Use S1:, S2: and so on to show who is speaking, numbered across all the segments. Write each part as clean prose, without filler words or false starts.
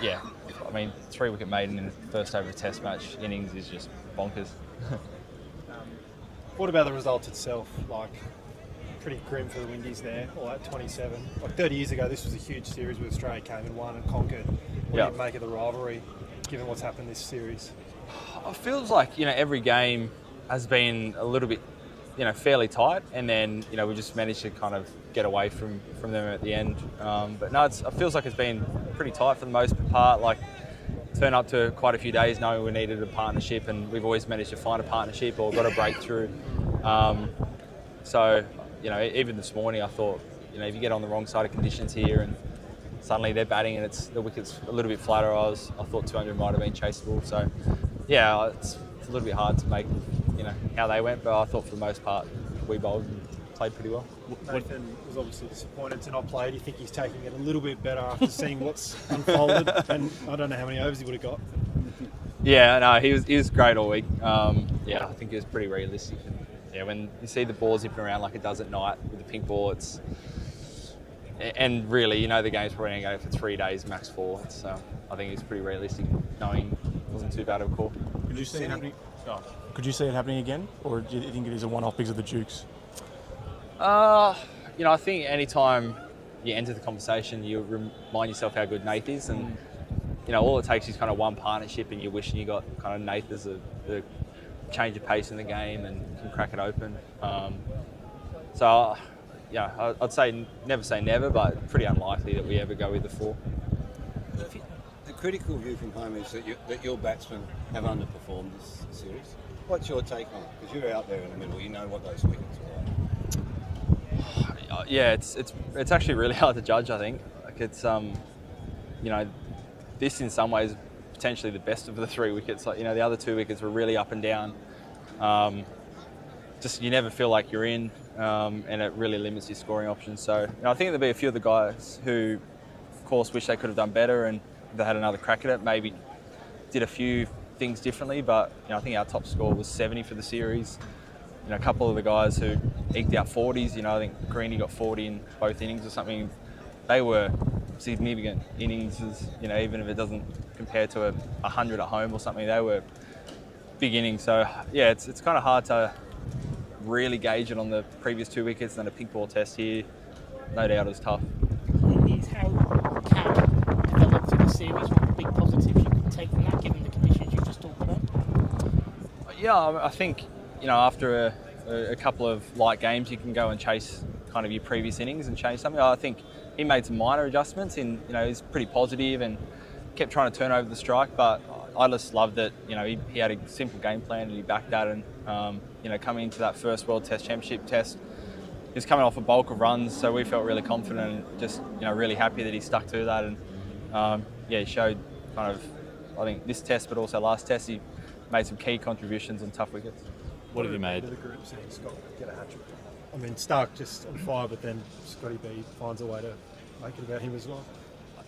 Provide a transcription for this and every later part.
S1: yeah, I mean, 3-wicket maiden in the first over Test match innings is just bonkers.
S2: What about the result itself? Like, pretty grim for the Windies there, all at 27. Like 30 years ago, this was a huge series where Australia came and won and conquered. What do you make of the rivalry, given what's happened this series?
S1: It feels like, every game has been a little bit, fairly tight, and then, we just managed to kind of get away from them at the end. But no, it feels like it's been pretty tight for the most part. Like, turn up to quite a few days knowing we needed a partnership, and we've always managed to find a partnership or got a breakthrough. So, even this morning I thought, if you get on the wrong side of conditions here and suddenly they're batting and the wicket's a little bit flatter, I thought 200 might have been chaseable. So, yeah, it's a little bit hard to make, how they went, but I thought for the most part we bowled and played pretty well.
S2: Nathan was obviously disappointed to not play. Do you think he's taking it a little bit better after seeing what's unfolded? And I don't know how many overs he would have got.
S1: Yeah, no, he was great all week. Yeah, I think he was pretty realistic. And, yeah, when you see the ball zipping around like it does at night with the pink ball, and really, the game's probably going to go for 3 days, max 4. So I think it's pretty realistic, knowing it wasn't too bad of a call.
S3: Could you see it happening? Could you see it happening again, or do you think it is a one-off because of the Dukes?
S1: I think anytime you enter the conversation, you remind yourself how good Nath is, and all it takes is kind of one partnership, and you're wishing you got kind of Nath as a change of pace in the game and can crack it open. So, yeah, I'd say never, but pretty unlikely that we ever go with the 4.
S4: The critical view from home is that your batsmen have underperformed this series. What's your take on it? Because you're out there in the middle, you know what those wickets are like.
S1: Yeah, it's actually really hard to judge. I think it's this in some ways potentially the best of the 3 wickets. Like the other 2 wickets were really up and down. Just you never feel like you're in, and it really limits your scoring options. So I think there'll be a few of the guys who, of course, wish they could have done better and they had another crack at it. Maybe did a few things differently, but I think our top score was 70 for the series. A couple of the guys who eked out 40s, I think Greeny got 40 in both innings or something. They were significant innings, even if it doesn't compare to a 100 at home or something. They were big innings. So yeah, it's kind of hard to really gauge it on the previous 2 wickets and a pink ball test here. No doubt it was tough.
S5: Is how CAD developed in the series, one of the big positives you can take from that, given the conditions you just talked about?
S1: Yeah, I think after a couple of light games, you can go and chase kind of your previous innings and change something. I think he made some minor adjustments. He's pretty positive and kept trying to turn over the strike, but I just loved that he had a simple game plan and he backed that. And coming into that first World Test Championship test, he was coming off a bulk of runs, so we felt really confident and just really happy that he stuck to that. And he showed kind of, I think this test, but also last test, he made some key contributions on tough wickets.
S3: What have you made?
S2: The group saying Scott get a hat-trick. I mean, Starc just on fire, but then Scotty B finds a way to make it about him as well.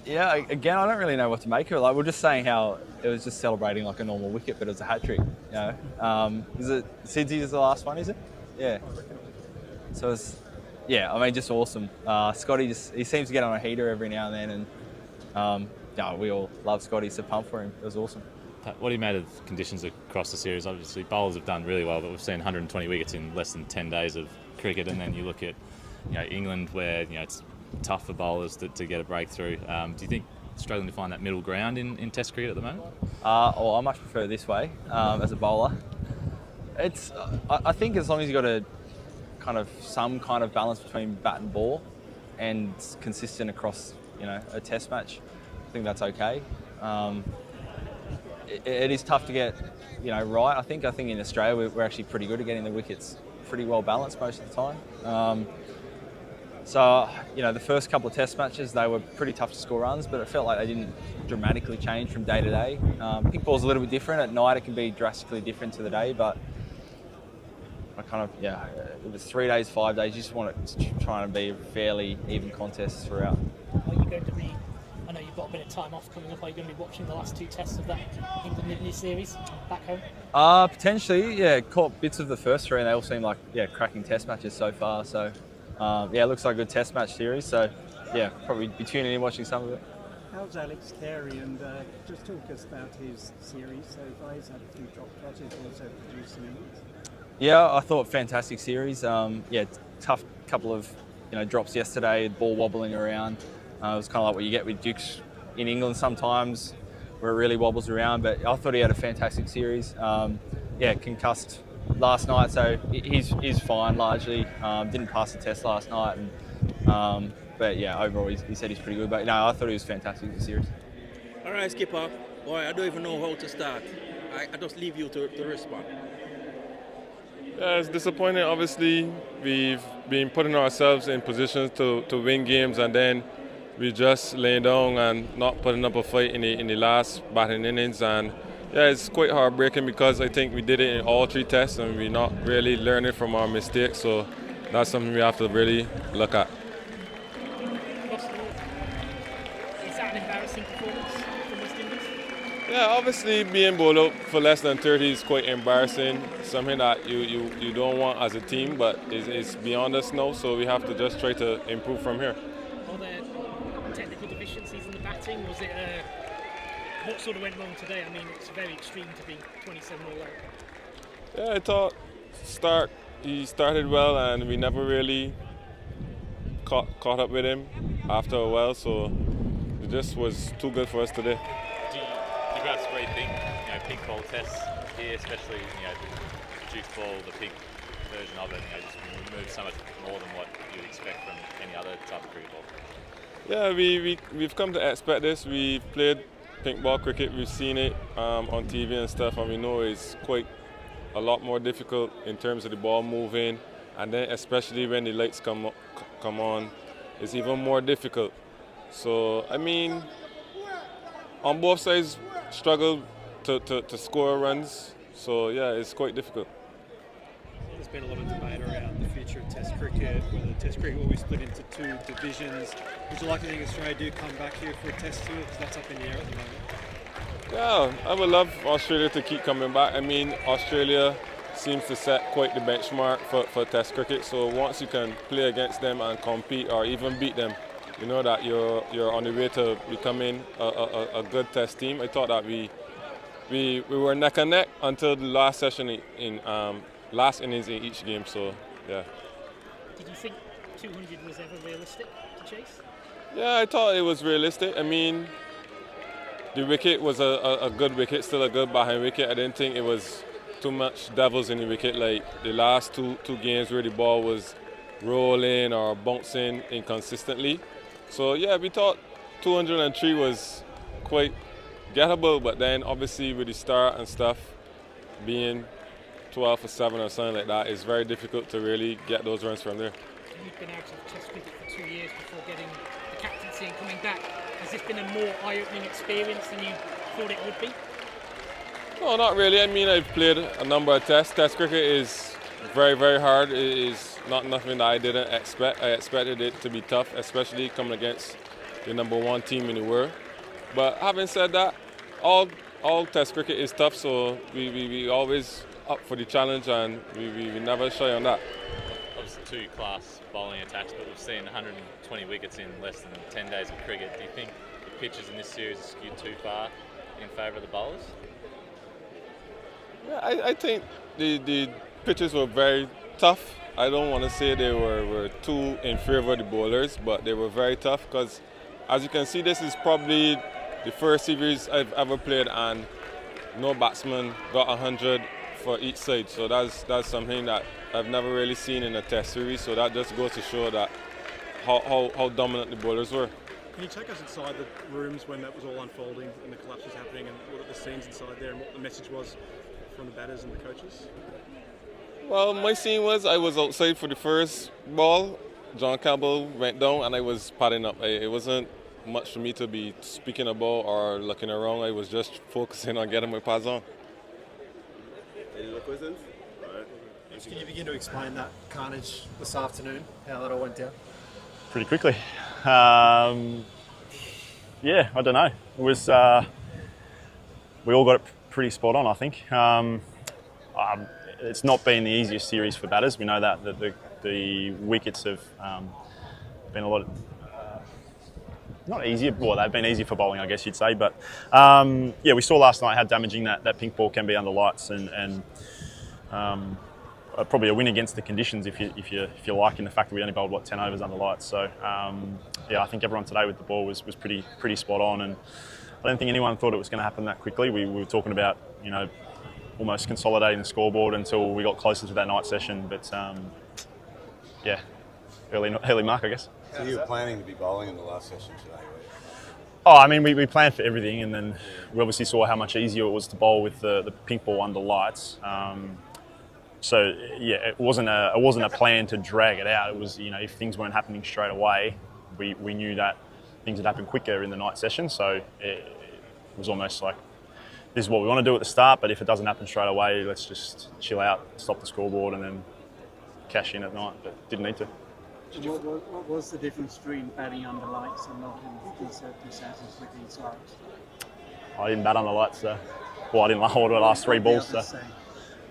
S1: Yeah, again, I don't really know what to make of it. Like, we're just saying how it was just celebrating like a normal wicket, but it was a hat-trick. Is it Sidsy's the last one, is it? Yeah. So it's, just awesome. Scotty he seems to get on a heater every now and then, and we all love Scotty, so pumped for him. It was awesome.
S6: What do you made of conditions across the series? Obviously, bowlers have done really well, but we've seen 120 wickets in less than 10 days of cricket, and then you look at England, where it's tough for bowlers to get a breakthrough. Do you think struggling to find that middle ground in Test cricket at the moment?
S1: I much prefer this way as a bowler. I think as long as you've got some kind of balance between bat and ball, and it's consistent across a Test match, I think that's okay. It is tough to get right. I think in Australia we're actually pretty good at getting the wickets pretty well balanced most of the time. So the first couple of Test matches, they were pretty tough to score runs, but it felt like they didn't dramatically change from day to day. Pink ball's a little bit different. At night it can be drastically different to the day, but it was 3 days, 5 days. You just want it to try and be a fairly even contest throughout.
S5: Are you going to be, I know you've got a bit of time off coming up, are you going to be watching the last 2 tests of that England series back home?
S1: Potentially, yeah. Caught bits of the first 3 and they all seem like cracking Test matches so far. So it looks like a good Test match series. So probably be tuning in watching some of it.
S7: How's Alex Carey, and just talk us about his series so far? He's had a few drop touches, also produced some innings.
S1: Yeah, I thought fantastic series. Yeah, tough couple of drops yesterday, ball wobbling around. It was kind of like what you get with Dukes in England sometimes, where it really wobbles around. But I thought he had a fantastic series. Yeah, concussed last night, so he's fine largely. Didn't pass the test last night, and but yeah, overall he said he's pretty good. But no, I thought he was fantastic this series.
S8: All right, skipper. Boy, I don't even know how to start. I just leave you to respond.
S9: Yeah, it's disappointing. Obviously, we've been putting ourselves in positions to win games, and then we just laying down and not putting up a fight in the last batting innings. And yeah, it's quite heartbreaking because I think we did it in all 3 tests, and we're not really learning from our mistakes. So that's something we have to really look at.
S5: Is that an embarrassing performance from West Indies?
S9: Yeah, obviously being bowled out for less than 30 is quite embarrassing. Something that you don't want as a team, but it's beyond us now, so we have to just try to improve from here.
S5: Are there technical deficiencies in the batting? Was it what sort of went wrong today? I mean, it's very extreme to be 27 all out.
S9: Yeah, I thought Starc, he started well, and we never really caught up with him after a while, so it just was too good for us today.
S6: Do you guys rethink, pink ball tests here, especially the Duke ball, the pink version of it, just removes so much more than what you'd expect from any other type of cricket ball?
S9: Yeah, we've come to expect this. We've played pink ball cricket, we've seen it on TV and stuff, and we know it's quite a lot more difficult in terms of the ball moving, and then especially when the lights come on, it's even more difficult. So I mean, on both sides struggle to score runs, so yeah, it's quite difficult.
S2: There's been a lot of debate around the future of Test cricket, whether Test cricket will be split into 2 divisions. Would you like to think Australia do come back here for a Test tour? Because that's up in the air at the moment.
S9: Yeah, I would love Australia to keep coming back. I mean, Australia seems to set quite the benchmark for Test cricket, so once you can play against them and compete or even beat them, you know that you're on the way to becoming a good Test team. I thought that we were neck and neck until the last session in last innings in each game. So yeah.
S5: Did you think 200 was ever realistic to chase?
S9: Yeah, I thought it was realistic. I mean, the wicket was a good wicket, still a good behind wicket. I didn't think it was too much devils in the wicket like the last two games where the ball was rolling or bouncing inconsistently. So yeah, we thought 203 was quite gettable, but then obviously with the start and stuff being 12 for 7 or something like that, it's very difficult to really get those runs from there.
S5: You've been out of Test cricket for 2 years before getting the captaincy and coming back. Has this been a more eye-opening experience than you thought it would be?
S9: No, not really. I mean, I've played a number of tests. Test cricket is very, very hard. It is not nothing that I didn't expect. I expected it to be tough, especially coming against the #1 team in the world. But having said that, all Test cricket is tough, so we always up for the challenge, and we never shy on that.
S6: Obviously 2 class bowling attacks, but we've seen 120 wickets in less than 10 days of cricket. Do you think the pitches in this series are skewed too far in favour of the bowlers?
S9: Yeah, I think the pitches were very tough. I don't want to say they were too in favour of the bowlers, but they were very tough because, as you can see, this is probably the first series I've ever played and no batsman got 100 for each side. So that's something that I've never really seen in a Test series. So that just goes to show that how dominant the bowlers were.
S3: Can you take us inside the rooms when that was all unfolding and the collapse was happening, and what the scenes inside there and what the message was from the batters and the coaches?
S9: Well, my scene was I was outside for the first ball. John Campbell went down and I was padding up. It wasn't much for me to be speaking about or looking around. I was just focusing on getting my pads on.
S10: Any other questions? All right.
S2: Can you begin to explain that carnage this afternoon, how that all went down?
S11: Pretty quickly. Yeah, I don't know. It was we all got it pretty spot on, I think. It's not been the easiest series for batters. We know that the wickets have been a lot not easier. Well, they've been easier for bowling, I guess you'd say. But yeah, we saw last night how damaging that pink ball can be under lights, and probably a win against the conditions if you're liking the fact that we only bowled 10 overs under lights. So yeah, I think everyone today with the ball was pretty spot on, and I don't think anyone thought it was going to happen that quickly. We were talking about almost consolidating the scoreboard until we got closer to that night session, but yeah, early mark, I guess.
S4: So you were planning to be bowling in the last session today, were you?
S11: Oh, I mean, we planned for everything, and then we obviously saw how much easier it was to bowl with the pink ball under lights. So yeah, it wasn't a plan to drag it out. It was, if things weren't happening straight away, we knew that things would happen quicker in the night session. So it was almost like, this is what we want to do at the start, but if it doesn't happen straight away, let's just chill out, stop the scoreboard, and then cash in at night. But didn't need to.
S7: What was the difference between batting under lights and not in these circumstances with these lights?
S11: I didn't bat under lights, so I didn't hold the last 3 balls. So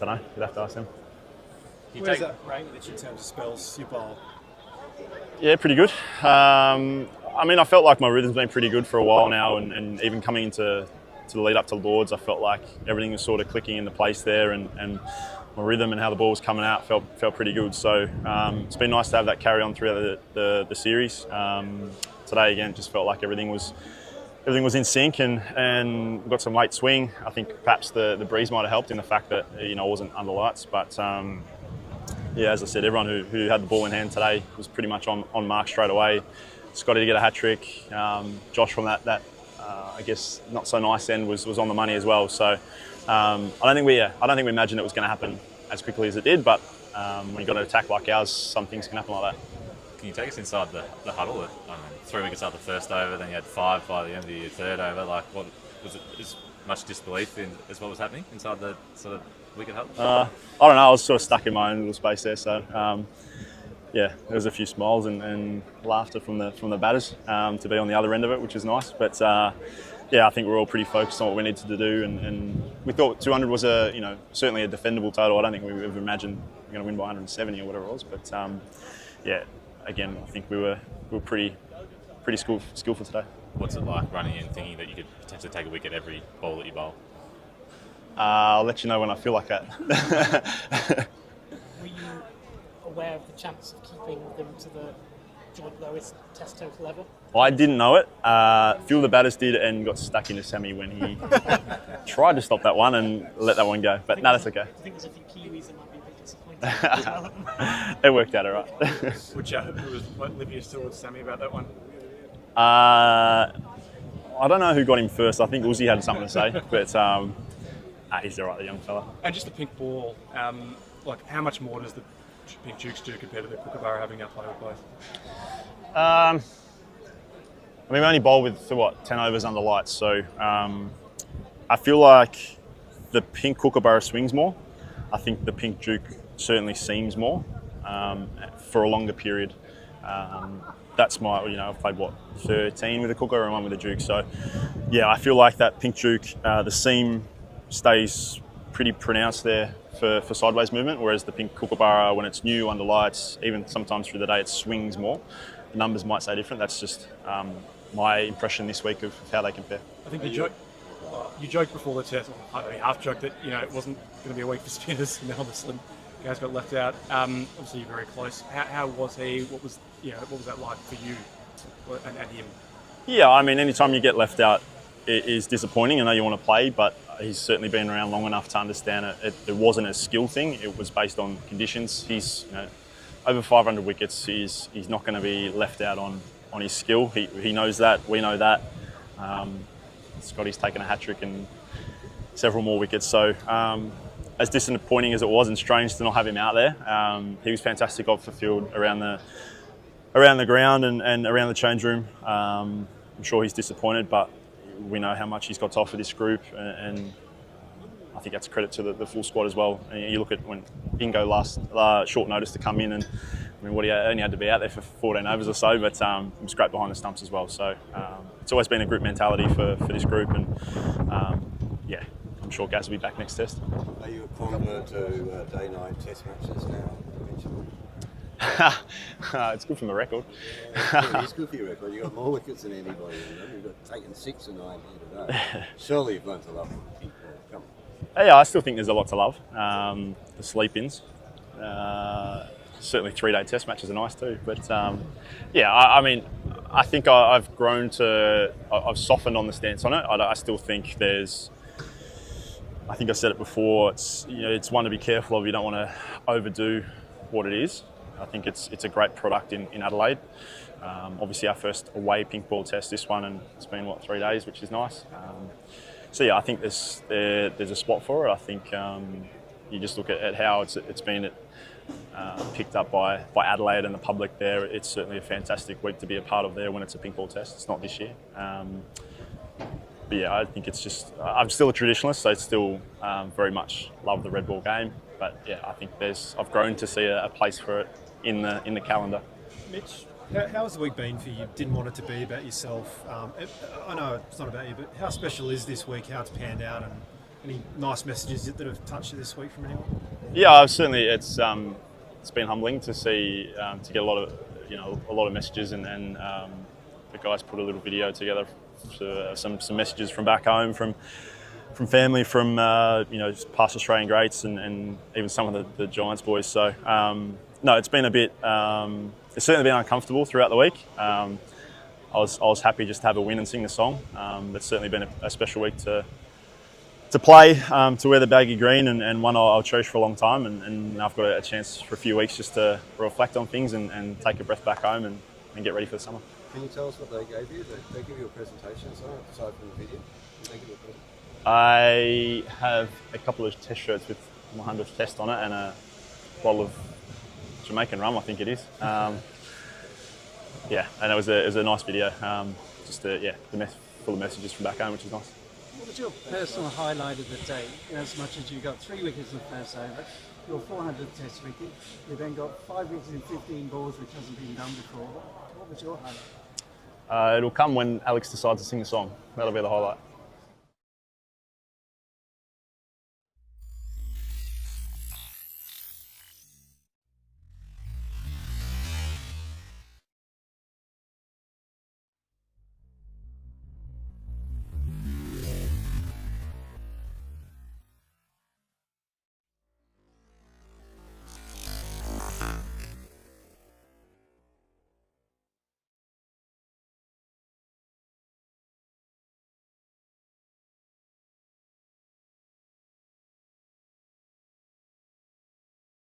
S11: don't know. You'd have to ask them.
S2: Where does that rank in terms of spells you bowl?
S11: Yeah, pretty good. I mean, I felt like my rhythm's been pretty good for a while now, and even coming into the lead up to Lords, I felt like everything was sort of clicking into place there, and my rhythm and how the ball was coming out felt pretty good. So it's been nice to have that carry on throughout the series. Today again, it just felt like everything was in sync, and we got some late swing. I think perhaps the breeze might have helped in the fact that I wasn't under lights, but yeah, as I said, everyone who had the ball in hand today was pretty much on mark straight away. Scotty to get a hat trick. Josh from that I guess not so nice end was on the money as well. So I don't think we imagined it was going to happen as quickly as it did. But when you got an attack like ours, some things can happen like that.
S6: Can you take us inside the huddle? 3 wickets after the first over, then you had 5 by the end of your third over. Like, what was it? As much disbelief as what was happening inside the sort of wicket huddle?
S11: I don't know. I was sort of stuck in my own little space there. So yeah, there was a few smiles and laughter from the batters to be on the other end of it, which was nice. But yeah, I think we're all pretty focused on what we needed to do, and we thought 200 was certainly a defendable total. I don't think we ever imagined we were going to win by 170 or whatever it was. But yeah, again, I think we were pretty skillful today.
S6: What's it like running in thinking that you could potentially take a wicket every ball that you bowl?
S11: I'll let you know when I feel like that.
S5: Were you aware of the chance of keeping them to the joint lowest test total ever?
S11: I didn't know it. A few of the batters did and got stuck into Sammy when he tried to stop that one and let that one go. But no, that's okay.
S5: I think there's a few Kiwis that might be a bit disappointed as well.
S11: It worked out all right.
S3: Which was oblivious towards Sammy about that one?
S11: I don't know who got him first. I think Uzi had something to say, but he's all right, the young fella.
S3: And just the pink ball, like how much more does the pink Dukes do compared to the Kookaburra having now played with both?
S11: I mean, we only bowled with 10 overs under lights, so I feel like the pink Kookaburra swings more. I think the pink Duke certainly seems more for a longer period. That's my, I've played 13 with a Kookaburra and 1 with a Duke. So yeah, I feel like that pink Duke, the seam stays pretty pronounced there for sideways movement, whereas the pink Kookaburra, when it's new under lights, even sometimes through the day, it swings more. The numbers might say different. That's just my impression this week of how they compare.
S3: I think you joked before the test, I mean, half joked that it wasn't going to be a week for spinners, and then obviously guys got left out. Obviously you're very close. How was he? What was that like for you and him? Yeah,
S11: I mean, anytime you get left out, it is disappointing. I know you want to play, but he's certainly been around long enough to understand it wasn't a skill thing. It was based on conditions. He's over 500 wickets. He's not going to be left out on his skill. He knows that. We know that. Scotty's taken a hat trick and several more wickets. So as disappointing as it was and strange to not have him out there, he was fantastic off the field around the ground and around the change room. I'm sure he's disappointed, but we know how much he's got to offer this group, and I think that's a credit to the full squad as well. And you look at when Bingo last short notice to come in, and I mean, he only had to be out there for 14 overs or so, but he was great behind the stumps as well. So it's always been a group mentality for this group, and yeah, I'm sure Gaz will be back next test.
S4: Are you a convert to day-night test matches now?
S11: It's good for my record.
S4: Yeah, it's good for your record. You've got more wickets than anybody. You've got taken 6 and 9 here today. Surely you've learned to love it. Come on.
S11: Yeah, I still think there's a lot to love. The sleep-ins. Certainly 3-day test matches are nice too. But yeah, I mean, I think I've grown to, I've softened on the stance on it. I still think there's, I think I said it before, it's, you know, it's one to be careful of. You don't want to overdo what it is. I think it's a great product in Adelaide. Obviously our first away pink ball test, this one, and it's been, what, 3 days, which is nice. So yeah, I think there's a spot for it. I think you just look at how it's been picked up by Adelaide and the public there. It's certainly a fantastic week to be a part of there when it's a pink ball test. It's not this year. But yeah, I think it's just, I'm still a traditionalist, so I still very much love the red ball game. But yeah, I think I've grown to see a place for it in the calendar.
S2: Mitch, how's the week been for you? Didn't want it to be about yourself. I know it's not about you, but how special is this week? How it's panned out, and any nice messages that have touched you this week from anyone?
S11: Yeah, certainly it's been humbling to see to get a lot of messages, and the guys put a little video together for some messages from back home, from family, from past Australian greats, and even some of the Giants boys. So no, it's been a bit. It's certainly been uncomfortable throughout the week. I was happy just to have a win and sing the song. It's certainly been a special week to play, to wear the baggy green, and one I'll cherish for a long time. And I've got a chance for a few weeks just to reflect on things and take a breath back home and get ready for the summer.
S4: Can you tell us what they gave you? Did they give you a presentation aside from the video? Did they give you a presentation?
S11: I have a couple of test shirts with my 100th test on it and a bottle of Jamaican rum, I think it is. Yeah, and it was a nice video. Full of messages from back home, which is nice.
S7: What was your personal highlight of the day? As much as you got 3 wickets in the first over, your 400th test wicket, you then got 5 wickets in 15 balls, which hasn't been done before. What was your highlight?
S11: It'll come when Alex decides to sing the song. That'll be the highlight.